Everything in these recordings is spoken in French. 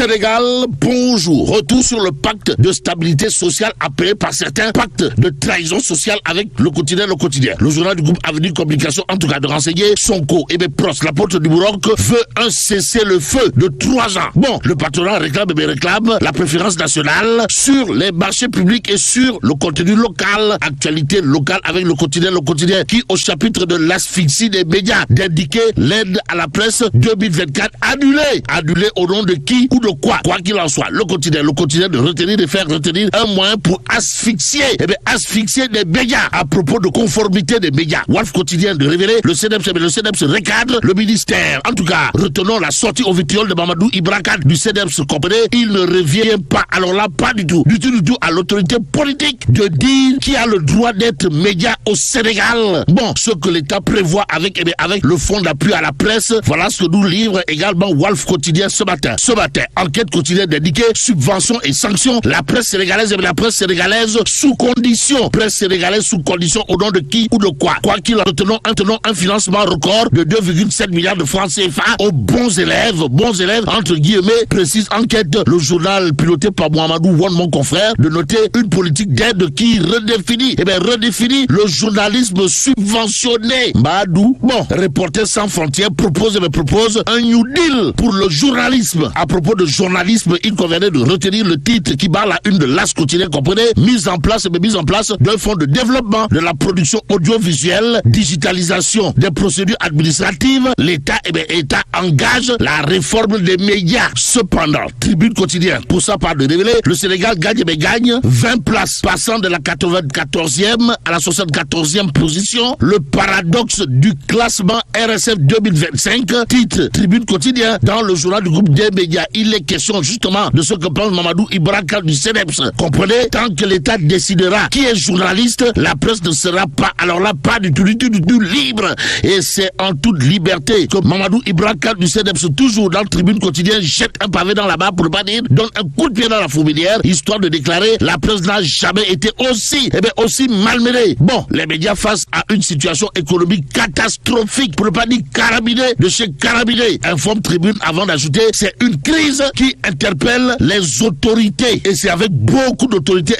Sénégal, bonjour. Retour sur le pacte de stabilité sociale appelé par certains pacte de trahison sociale avec le quotidien. Le journal du groupe Avenir Communication, en tout cas de renseigner, Sonko et Pros, l'apôtre du Bourroc, veut un cessez-le-feu de 3 ans. Bon, le patronat réclame la préférence nationale sur les marchés publics et sur le contenu local. Actualité locale avec le quotidien qui, au chapitre de l'asphyxie des médias, d'indiquer l'aide à la presse 2024 annulée au nom de qui ou de quoi qu'il en soit. Le quotidien de retenir, de faire retenir un moyen pour asphyxier des médias à propos de conformité des médias. Wolf quotidien de révéler le CNEPS recadre le ministère. En tout cas, retenons la sortie au vitriol de Mamadou Ibra Kane du CNEPS. Comprenez, il ne revient pas, alors là, pas du tout à l'autorité politique de dire qui a le droit d'être média au Sénégal. Bon, ce que l'État prévoit avec le fonds d'appui à la presse, voilà ce que nous livre également Wolf quotidien ce matin. Enquête quotidienne d'indiquer subventions et sanctions. La presse sénégalaise sous condition. Presse sénégalaise sous condition au nom de qui ou de quoi. Quoi qu'il en retenons un financement record de 2,7 milliards de francs CFA aux bons élèves, entre guillemets, précise enquête. Le journal piloté par Mohamedou Wan, mon confrère, de noter une politique d'aide qui redéfinit le journalisme subventionné. Badou, bon, Reporters sans frontières propose un New Deal pour le journalisme. À propos de journalisme, il convenait de retenir le titre qui bat la une de l'As quotidien, comprenez, mise en place d'un fonds de développement de la production audiovisuelle, digitalisation des procédures administratives. L'État engage la réforme des médias. Cependant, Tribune quotidien, pour ça part de révéler, le Sénégal gagne 20 places, passant de la 94e à la 74e position. Le paradoxe du classement RSF 2025, titre Tribune quotidien, dans le journal du groupe des médias. Il est question justement de ce que pense Mamadou Ibra Kane du CNEPS. Comprenez, tant que l'État décidera qui est journaliste, la presse ne sera pas, alors là, pas du tout libre. Et c'est en toute liberté que Mamadou Ibra Kane du CNEPS, toujours dans le Tribune quotidien, jette un pavé dans la barre, pour ne pas dire, donne un coup de pied dans la fourmilière, histoire de déclarer la presse n'a jamais été aussi malmenée. Bon, les médias face à une situation économique catastrophique, pour ne pas dire carabinée de chez carabinée, informe Tribune avant d'ajouter, c'est une crise qui interpelle les autorités. Et c'est avec beaucoup d'autorités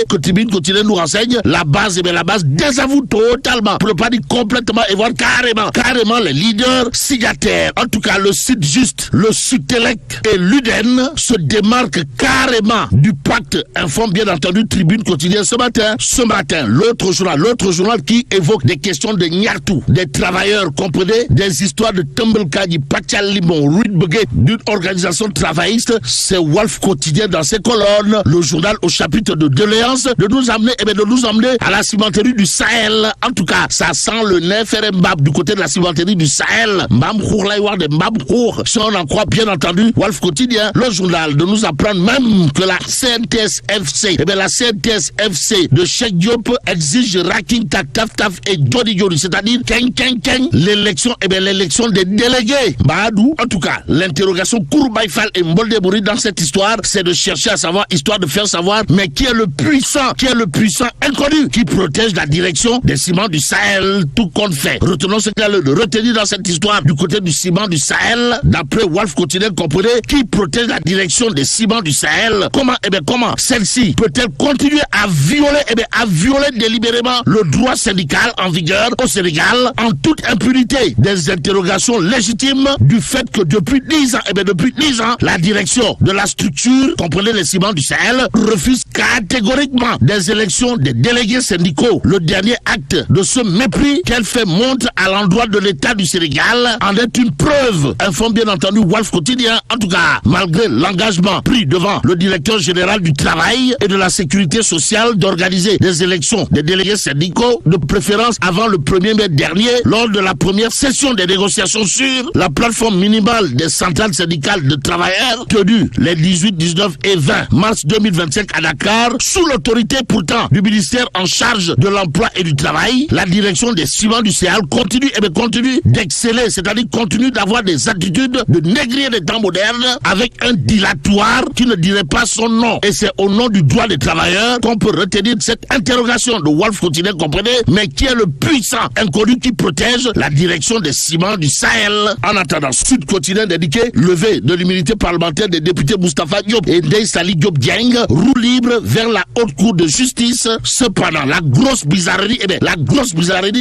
que Tribune quotidien nous renseigne, la base désavoue totalement, pour ne pas dire complètement, et voir carrément les leaders signataires. En tout cas, le site juste, le Sutelec et l'UDEN se démarquent carrément du pacte, informe bien entendu Tribune quotidien ce matin. L'autre journal qui évoque des questions de Niartou, des travailleurs, comprenez, des histoires de Tumbelkadi, Pachal Limon, Ruid Beguet, d'une organisation travailliste. C'est Wolf quotidien dans ses colonnes, le journal au chapitre de doléances, de nous amener à la cimenterie du Sahel. En tout cas, ça sent le nef et Mbab du côté de la cimenterie du Sahel. Si on en croit bien entendu Wolf quotidien, le journal de nous apprendre même que la CNTS-FC, la CNTS-FC de Cheikh Diop exige Raking Taf et Jody, c'est-à-dire l'élection des délégués. Badou, en tout cas, l'interrogation Kourbaïfal et Mboldebouri dans cette histoire, c'est de chercher à savoir, histoire de faire savoir, mais qui est le puissant inconnu, qui protège la direction des ciments du Sahel, tout compte fait. Retenons ce qu'il y a de retenir dans cette histoire du côté du ciment du Sahel, d'après Wolf quotidien, comprenez, qui protège la direction des ciments du Sahel. Comment celle-ci peut-elle continuer à violer délibérément le droit syndical en vigueur au Sénégal en toute impunité? Des interrogations légitimes du fait que depuis 10 ans, la direction de la structure, comprenez les ciments du Sahel, refuse catégoriquement des élections des délégués syndicaux. Le dernier acte de ce mépris qu'elle fait montre à l'endroit de l'État du Sénégal en est une preuve, informe bien entendu Wolf quotidien. En tout cas, malgré l'engagement pris devant le directeur général du travail et de la sécurité sociale d'organiser des élections des délégués syndicaux, de préférence avant le 1er mai dernier, lors de la première session des négociations sur la plateforme minimale des centrales syndicales de travailleurs tenue les 18, 19 et 20 mars 2025 à Dakar, sous l'autorité pourtant du ministère en charge de l'emploi et du travail, la direction des ciments du Sahel continue d'exceller, c'est-à-dire continue d'avoir des attitudes de négrier des temps modernes avec un dilatoire qui ne dirait pas son nom. Et c'est au nom du droit des travailleurs qu'on peut retenir cette interrogation de Wolf quotidien, comprenez, mais qui est le puissant inconnu qui protège la direction des ciments du Sahel. En attendant, Sud quotidien d'indiquer levée de l'immunité parlementaire des députés Moustapha Diop et Ndeye Saly Diop Dieng roule libre vers la haute cour de justice. Cependant, la grosse bizarrerie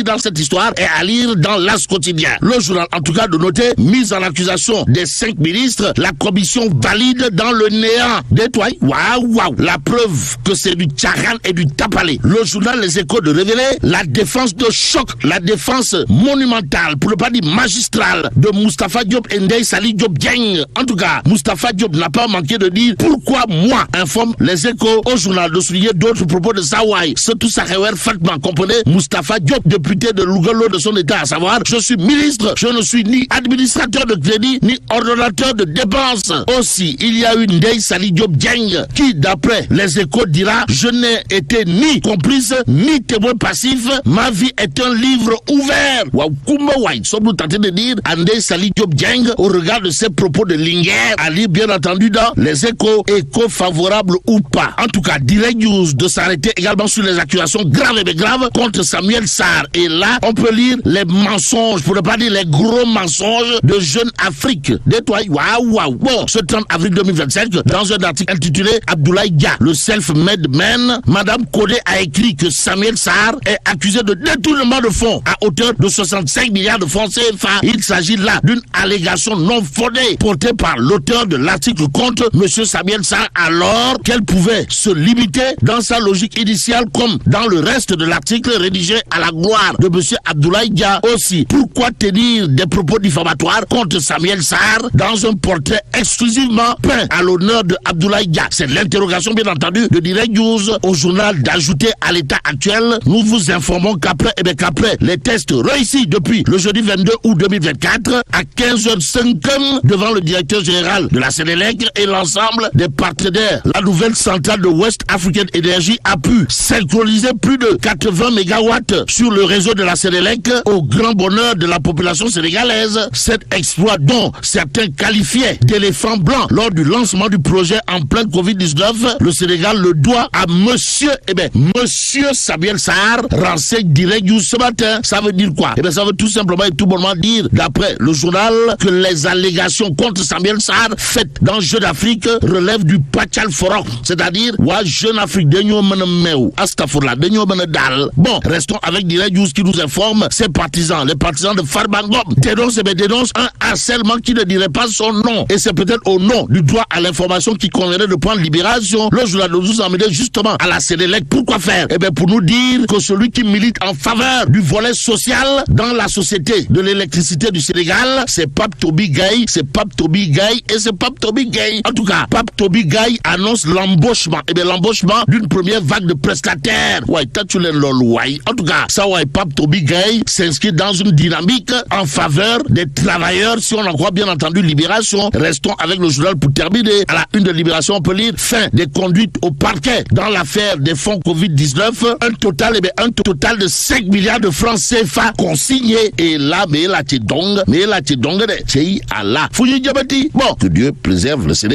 dans cette histoire est à lire dans l'As quotidien. Le journal, en tout cas, de noter, mise en accusation des 5 ministres, la commission valide dans le néant. Détoile, waouh, la preuve que c'est du tcharan et du tapalé. Le journal Les Échos de révéler la défense de choc, la défense monumentale, pour ne pas dire magistrale, de Moustapha Diop et Ndeye Saly Diop Dieng. En tout cas, Moustapha Diop n'a pas manqué de dire pourquoi moi, informe Les Échos au journal, de souligner d'autres propos de Sawai. Surtout Sahewer Fatma, comprenez, Moustapha Diop, député de Lougalo de son état, à savoir, je suis ministre, je ne suis ni administrateur de crédit, ni ordonnateur de dépenses. Aussi, il y a eu Ndeye Saly Diop Dieng, qui, d'après Les Échos, dira, je n'ai été ni complice, ni témoin passif, ma vie est un livre ouvert. Waouh, sommes-nous tentés de dire à Ndeye Saly Diop Dieng, au regard de ses propos de Linguère, à lire bien entendu dans Les Échos, éco-favorables ou pas. En tout cas, Direct News de s'arrêter également sur les accusations graves et graves contre Samuel Sarr. Et là, on peut lire les mensonges, pour ne pas dire les gros mensonges de Jeune Afrique. Détoile, waouh. Bon, ce 30 avril 2025, dans un article intitulé Abdoulaye Dia, le self-made man, Madame Kodé a écrit que Samuel Sarr est accusé de détournement de fonds à hauteur de 65 milliards de francs CFA. Il s'agit là d'une allégation non fondée portée par l'auteur de l'article contre M. Samuel Sarr, alors qu'elle pouvait se limiter dans sa logique initiale comme dans le reste de l'article rédigé à la gloire de M. Abdoulaye Dia. Aussi, pourquoi tenir des propos diffamatoires contre Samuel Sarr dans un portrait exclusivement peint à l'honneur de Abdoulaye Dia? C'est l'interrogation bien entendu de Direct News au journal d'ajouter à l'état actuel. Nous vous informons qu'après les tests réussis depuis le jeudi 22 août 2024 à 15h05 devant le directeur général de la Sénélec et l'ensemble des partenaires, la nouvelle centrale de West African Energy a pu synchroniser plus de 80 mégawatts sur le réseau de la Sénélec au grand bonheur de la population sénégalaise. Cet exploit dont certains qualifiaient d'éléphant blanc lors du lancement du projet en plein Covid-19, le Sénégal le doit à monsieur Samuel Sarr, renseigne Direct News ce matin. Ça veut dire quoi? Ça veut tout simplement et tout bonnement dire, d'après le journal, que les allégations contre Samuel Sarr faites dans Jeune Afrique relèvent du Pachal Forum, c'est-à-dire Jeune Afrique Bon, restons avec Direct News qui nous informe ses partisans, les partisans de Farba Ngom dénoncent un harcèlement qui ne dirait pas son nom, et c'est peut-être au nom du droit à l'information qui conviendrait de prendre Libération. Le journal nous emmène justement à la Sénélec. Pourquoi faire? Pour nous dire que celui qui milite en faveur du volet social dans la société de l'électricité du Sénégal, c'est Pape Toby Gaye, En tout cas, Pape Toby Gaye annonce l'embauchement, l'embauchement d'une première vague de prestataires. En tout cas, Pape Toby Gaye s'inscrit dans une dynamique en faveur des travailleurs, si on en croit bien entendu Libération. Restons avec le journal pour terminer. À la une de Libération, on peut lire fin des conduites au parquet dans l'affaire des fonds Covid-19. Un total de 5 milliards de francs CFA consignés. Et là, mais là, tu donnes, bon, que Dieu préserve le Sénégal.